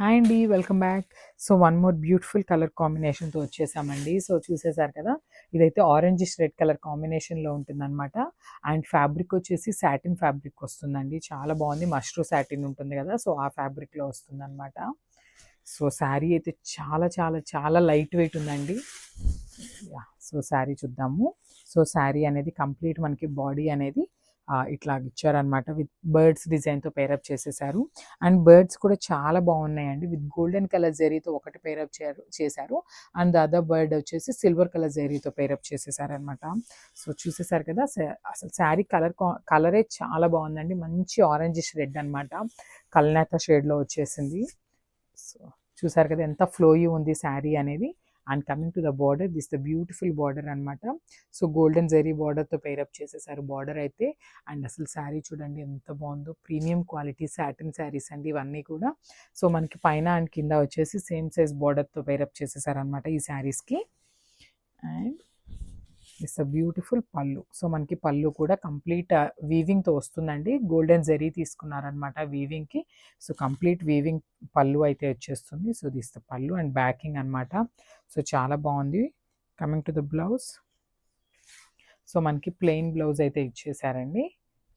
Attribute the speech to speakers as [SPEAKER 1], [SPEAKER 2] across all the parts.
[SPEAKER 1] Hi అండి, welcome back. So one more beautiful colour కాంబినేషన్తో వచ్చేసామండి. సో చూసేసారు కదా, ఇదైతే ఆరెంజిష్ రెడ్ కలర్ కాంబినేషన్లో ఉంటుందన్నమాట. అండ్ ఫ్యాబ్రిక్ వచ్చేసి సాటిన్ ఫ్యాబ్రిక్ వస్తుందండి. చాలా బాగుంది, మష్రూ సాటిన్ ఉంటుంది కదా, సో ఆ ఫ్యాబ్రిక్లో వస్తుందన్నమాట. సో శారీ అయితే చాలా చాలా చాలా లైట్ వెయిట్ ఉందండి. సో శారీ చూద్దాము. సో శారీ అనేది కంప్లీట్ మనకి బాడీ అనేది ఇట్లా ఇచ్చారనమాట. విత్ బర్డ్స్ డిజైన్తో పేరప్ చేసేసారు. అండ్ బర్డ్స్ కూడా చాలా బాగున్నాయండి. విత్ గోల్డెన్ కలర్ జరీతో ఒకటి పేరప్ చేశారు. అండ్ ద అదర్ బర్డ్ వచ్చేసి సిల్వర్ కలర్ జరీతో పేరప్ చేసేసారనమాట. సో చూసేసారు కదా, అసలు శారీ కలరే చాలా బాగుందండి. మంచి ఆరెంజిష్ రెడ్ అనమాట, కల్నేత షేడ్లో వచ్చేసింది. సో చూసారు కదా ఎంత ఫ్లోయీ ఉంది శారీ అనేది. And coming to the border, this the beautiful border అనమాట. సో గోల్డెన్ జరీ బార్డర్తో పేరప్ చేసేసారు బార్డర్ అయితే. అండ్ అసలు శారీ చూడండి ఎంత బాగుందో, ప్రీమియం క్వాలిటీ సాటిన్ శారీస్ అండి ఇవన్నీ కూడా. సో మనకి పైన అండ్ కింద వచ్చేసి సేమ్ సైజ్ బార్డర్తో పేరప్ చేసేసారు అనమాట ఈ శారీస్కి. And it's a beautiful pallu. So మనకి పళ్ళు కూడా కంప్లీట్ వీవింగ్తో వస్తుందండి. గోల్డెన్ జరీ తీసుకున్నారనమాట వీవింగ్కి. సో కంప్లీట్ వీవింగ్ పళ్ళు అయితే వచ్చేస్తుంది. So this the pallu and backing అనమాట. సో చాలా బాగుంది. Coming to the blouse, so మనకి ప్లెయిన్ బ్లౌజ్ అయితే ఇచ్చేసారండి.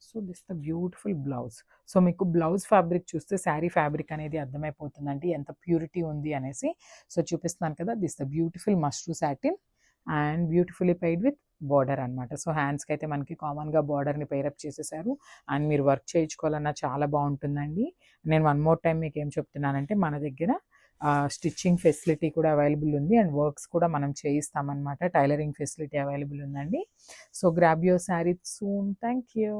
[SPEAKER 1] So this the beautiful blouse. So మీకు బ్లౌజ్ ఫ్యాబ్రిక్ చూస్తే శారీ ఫ్యాబ్రిక్ అనేది అర్థమైపోతుందండి ఎంత ప్యూరిటీ ఉంది అనేసి. సో చూపిస్తున్నాను కదా, this the beautiful mashru satin and beautifully paired with border అనమాట. సో హ్యాండ్స్కి అయితే మనకి కామన్గా బార్డర్ని పేరప్ చేసేసారు. అండ్ మీరు వర్క్ చేయించుకోవాలన్నా చాలా బాగుంటుందండి. నేను వన్ మోర్ టైం మీకు ఏం చెప్తున్నానంటే, మన దగ్గర స్టిచ్చింగ్ ఫెసిలిటీ కూడా అవైలబుల్ ఉంది. అండ్ వర్క్స్ కూడా మనం చేయిస్తామన్నమాట. టైలరింగ్ ఫెసిలిటీ అవైలబుల్ ఉందండి. So grab your sari soon. Thank you.